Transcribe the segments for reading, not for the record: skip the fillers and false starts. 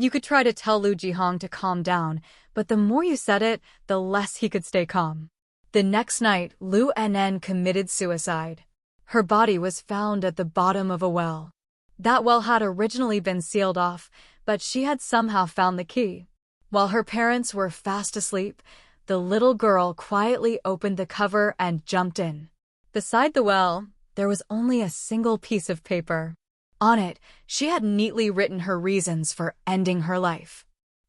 You could try to tell Lu Jihong to calm down, but the more you said it, the less he could stay calm. The next night, Lu Nen committed suicide. Her body was found at the bottom of a well. That well had originally been sealed off, but she had somehow found the key. While her parents were fast asleep, the little girl quietly opened the cover and jumped in. Beside the well, there was only a single piece of paper. On it, she had neatly written her reasons for ending her life.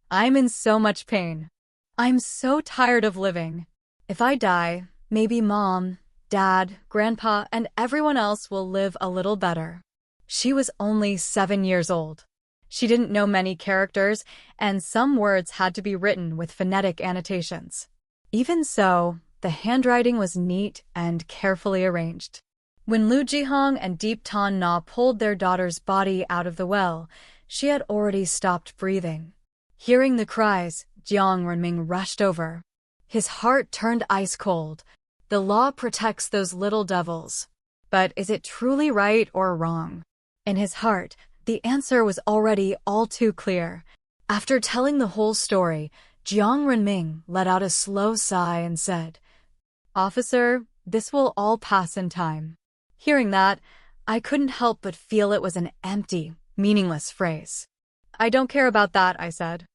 "I'm in so much pain. I'm so tired of living. If I die, maybe Mom, Dad, Grandpa, and everyone else will live a little better." She was only 7 years old. She didn't know many characters, and some words had to be written with phonetic annotations. Even so, the handwriting was neat and carefully arranged. When Lu Jihong and Deep Tan Na pulled their daughter's body out of the well, she had already stopped breathing. Hearing the cries, Jiang Renming rushed over. His heart turned ice cold. The law protects those little devils. But is it truly right or wrong? In his heart, the answer was already all too clear. After telling the whole story, Jiang Renming let out a slow sigh and said, "Officer, this will all pass in time." Hearing that, I couldn't help but feel it was an empty, meaningless phrase. "I don't care about that," I said.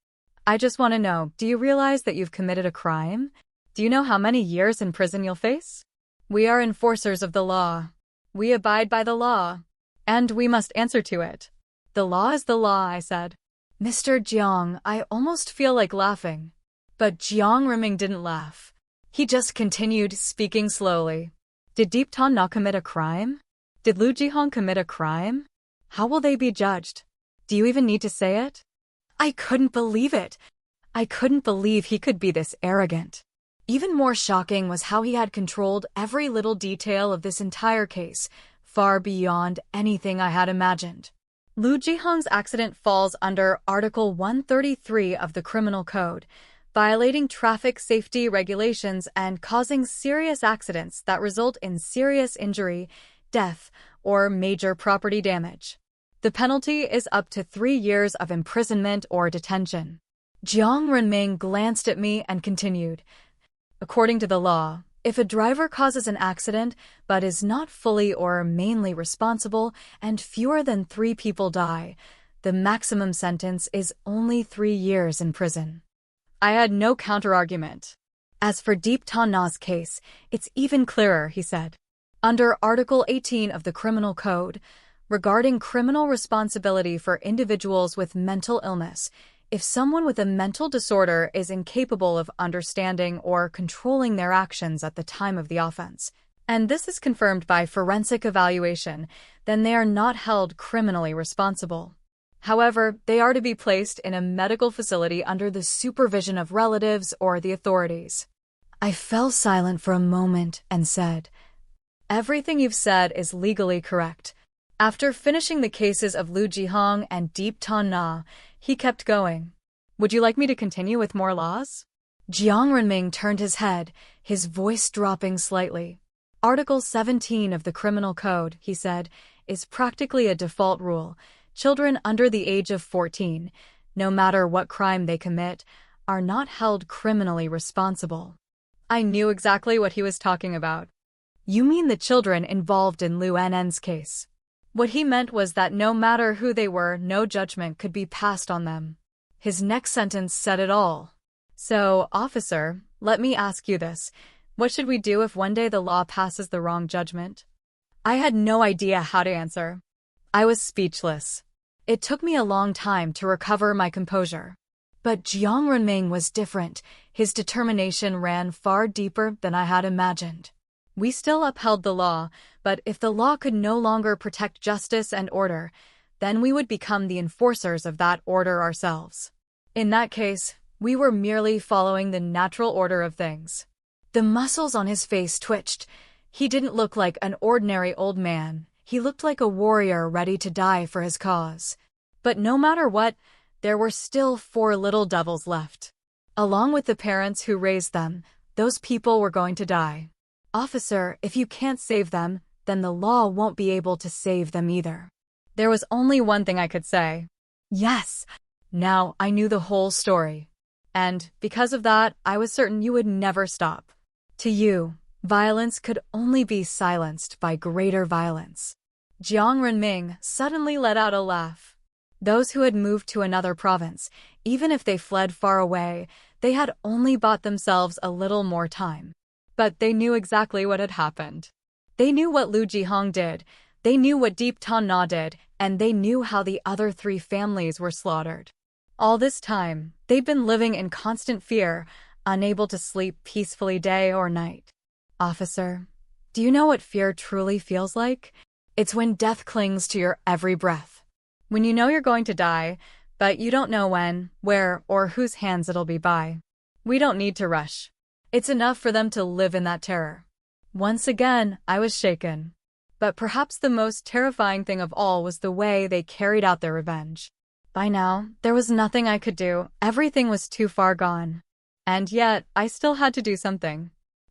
"I just want to know, do you realize that you've committed a crime? Do you know how many years in prison you'll face? We are enforcers of the law. We abide by the law. And we must answer to it. The law is the law," I said. "Mr. Jiang, I almost feel like laughing." But Jiang Renming didn't laugh. He just continued speaking slowly. "Did Deep Tan Na commit a crime? Did Lu Jihong commit a crime? How will they be judged? Do you even need to say it?" I couldn't believe it. I couldn't believe he could be this arrogant. Even more shocking was how he had controlled every little detail of this entire case, far beyond anything I had imagined. Lu Jihong's accident falls under Article 133 of the Criminal Code, violating traffic safety regulations and causing serious accidents that result in serious injury, death, or major property damage. The penalty is up to 3 years of imprisonment or detention. Jiang Renming glanced at me and continued, "According to the law, if a driver causes an accident but is not fully or mainly responsible and fewer than 3 people die, the maximum sentence is only 3 years in prison." I had no counterargument. "As for Deep Tan Na's case, it's even clearer," he said. Under Article 18 of the Criminal Code, regarding criminal responsibility for individuals with mental illness, if someone with a mental disorder is incapable of understanding or controlling their actions at the time of the offense, and this is confirmed by forensic evaluation, then they are not held criminally responsible. However, they are to be placed in a medical facility under the supervision of relatives or the authorities. I fell silent for a moment and said, "Everything you've said is legally correct." After finishing the cases of Lu Jihong and Deep Tan Na, he kept going. "Would you like me to continue with more laws?" Jiang Renming turned his head, his voice dropping slightly. "Article 17 of the Criminal Code," he said, "is practically a default rule. Children under the age of 14, no matter what crime they commit, are not held criminally responsible." I knew exactly what he was talking about. "You mean the children involved in Lu Nn's case?" What he meant was that no matter who they were, no judgment could be passed on them. His next sentence said it all. "So, officer, let me ask you this. What should we do if one day the law passes the wrong judgment?" I had no idea how to answer. I was speechless. It took me a long time to recover my composure. But Jiang Renming was different. His determination ran far deeper than I had imagined. We still upheld the law, but if the law could no longer protect justice and order, then we would become the enforcers of that order ourselves. In that case, we were merely following the natural order of things. The muscles on his face twitched. He didn't look like an ordinary old man. He looked like a warrior ready to die for his cause. But no matter what, there were still 4 little devils left. Along with the parents who raised them, those people were going to die. "Officer, if you can't save them, then the law won't be able to save them either." There was only one thing I could say. "Yes, Now I knew the whole story. And because of that, I was certain you would never stop. To you, violence could only be silenced by greater violence. Jiang Renming suddenly let out a laugh. Those who had moved to another province, even if they fled far away, they had only bought themselves a little more time. But they knew exactly what had happened. They knew what Lu Jihong did, they knew what Deep Tan Na did, and they knew how the other 3 families were slaughtered. All this time, they'd been living in constant fear, unable to sleep peacefully day or night. Officer, do you know what fear truly feels like? It's when death clings to your every breath. When you know you're going to die, but you don't know when, where, or whose hands it'll be by. We don't need to rush. It's enough for them to live in that terror. Once again, I was shaken. But perhaps the most terrifying thing of all was the way they carried out their revenge. By now, there was nothing I could do. Everything was too far gone. And yet, I still had to do something.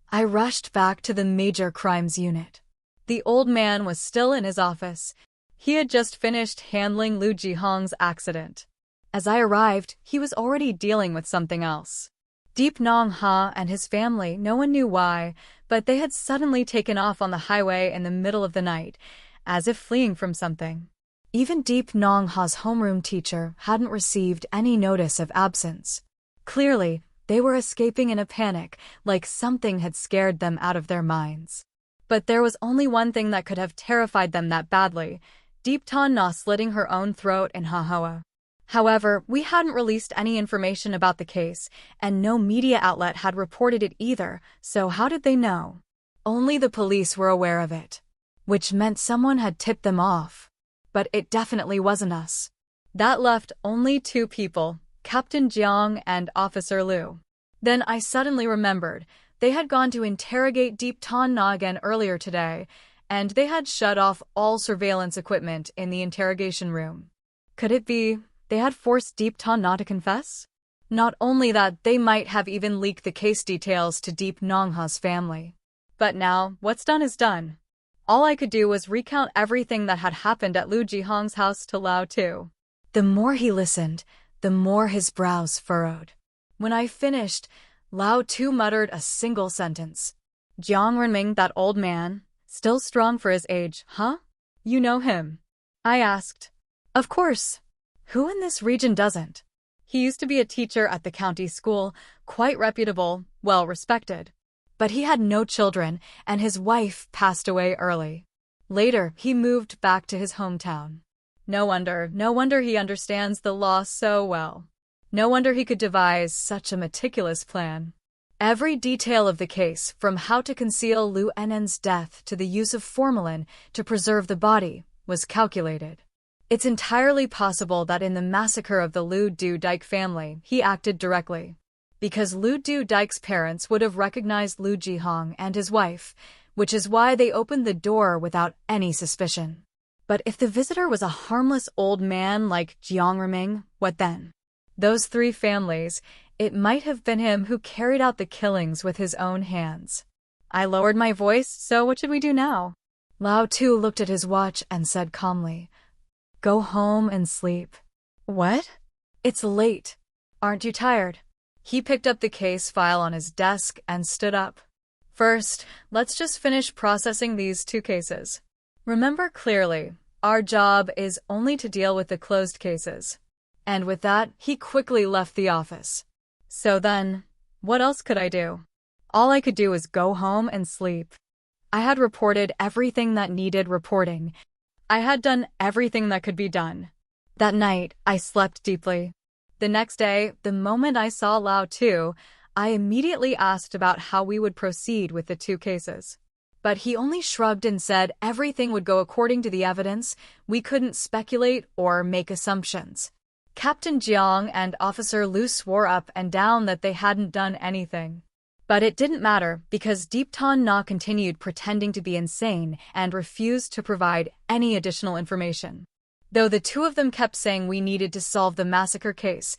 I rushed back to the Major Crimes Unit. The old man was still in his office. He had just finished handling Lu Jihong's accident. As I arrived, he was already dealing with something else. Deep Nong Ha and his family, no one knew why, but they had suddenly taken off on the highway in the middle of the night, as if fleeing from something. Even Deep Nong Ha's homeroom teacher hadn't received any notice of absence. Clearly, they were escaping in a panic, like something had scared them out of their minds. But there was only one thing that could have terrified them that badly: Deep Tan Na slitting her own throat in Hahoa. However, we hadn't released any information about the case, and no media outlet had reported it either, so how did they know? Only the police were aware of it. Which meant someone had tipped them off. But it definitely wasn't us. That left only 2 people, Captain Jiang and Officer Liu. Then I suddenly remembered, they had gone to interrogate Deep Tan Na again earlier today, and they had shut off all surveillance equipment in the interrogation room. Could it be they had forced Deep Tan Na to confess? Not only that, they might have even leaked the case details to Deep Nong Ha's family. But now, what's done is done. All I could do was recount everything that had happened at Lu Jihong's house to Lao Tu. The more he listened, the more his brows furrowed. When I finished, Lao Tu muttered a single sentence. Jiang Renming, that old man, still strong for his age, huh? You know him? I asked. Of course. Who in this region doesn't? He used to be a teacher at the county school, quite reputable, well respected. But he had no children, and his wife passed away early. Later, he moved back to his hometown. No wonder he understands the law so well. No wonder he could devise such a meticulous plan. Every detail of the case, from how to conceal Lu Nn's death to the use of formalin to preserve the body, was calculated. It's entirely possible that in the massacre of the Lu Du Dike family, he acted directly. Because Lu Du Dike's parents would have recognized Lu Jihong and his wife, which is why they opened the door without any suspicion. But if the visitor was a harmless old man like Jiang Renming, what then? Those 3 families, it might have been him who carried out the killings with his own hands. I lowered my voice, so what should we do now? Lao Tu looked at his watch and said calmly, "Go home and sleep." What? It's late. Aren't you tired? He picked up the case file on his desk and stood up. First, let's just finish processing these 2 cases. Remember clearly, our job is only to deal with the closed cases. And with that, he quickly left the office. So then, what else could I do? All I could do was go home and sleep. I had reported everything that needed reporting. I had done everything that could be done. That night, I slept deeply. The next day, the moment I saw Lao Tu, I immediately asked about how we would proceed with the 2 cases. But he only shrugged and said everything would go according to the evidence. We couldn't speculate or make assumptions. Captain Jiang and Officer Liu swore up and down that they hadn't done anything. But it didn't matter because Deep Tan Na continued pretending to be insane and refused to provide any additional information. Though the 2 of them kept saying we needed to solve the massacre case,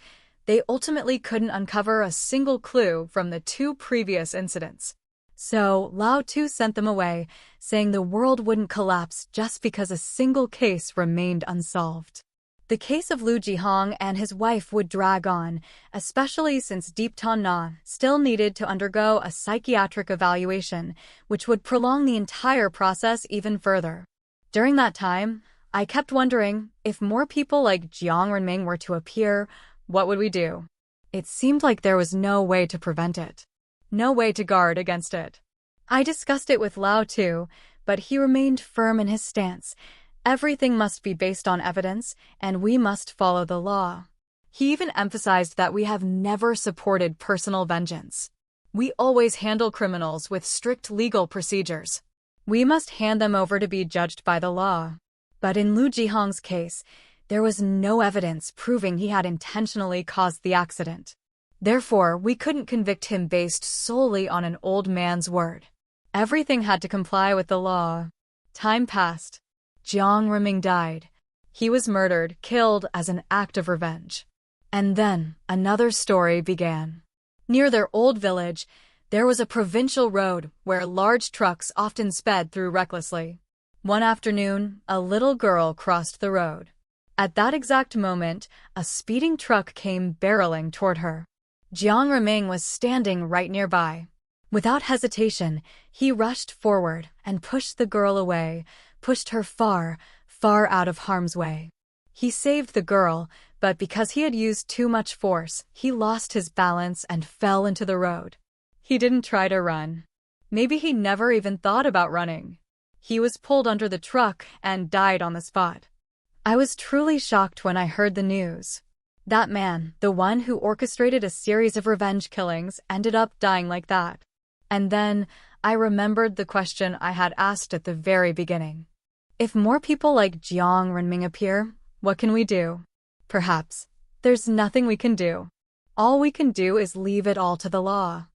they ultimately couldn't uncover a single clue from the 2 previous incidents. So Lao Tu sent them away, saying the world wouldn't collapse just because a single case remained unsolved. The case of Lu Jihong and his wife would drag on, especially since Deep Tan Na still needed to undergo a psychiatric evaluation, which would prolong the entire process even further. During that time, I kept wondering, if more people like Jiang Renming were to appear, what would we do? It seemed like there was no way to prevent it. No way to guard against it. I discussed it with Lao too, but he remained firm in his stance. Everything must be based on evidence, and we must follow the law. He even emphasized that we have never supported personal vengeance. We always handle criminals with strict legal procedures. We must hand them over to be judged by the law. But in Lu Jihong's case, there was no evidence proving he had intentionally caused the accident. Therefore, we couldn't convict him based solely on an old man's word. Everything had to comply with the law. Time passed. Jiang Renming died. He was murdered, killed as an act of revenge. And then, another story began. Near their old village, there was a provincial road where large trucks often sped through recklessly. One afternoon, a little girl crossed the road. At that exact moment, a speeding truck came barreling toward her. Jiang Renming was standing right nearby. Without hesitation, he rushed forward and pushed the girl away, pushed her far, far out of harm's way. He saved the girl, but because he had used too much force, he lost his balance and fell into the road. He didn't try to run. Maybe he never even thought about running. He was pulled under the truck and died on the spot. I was truly shocked when I heard the news. That man, the one who orchestrated a series of revenge killings, ended up dying like that. And then, I remembered the question I had asked at the very beginning. If more people like Jiang Renming appear, what can we do? Perhaps there's nothing we can do. All we can do is leave it all to the law.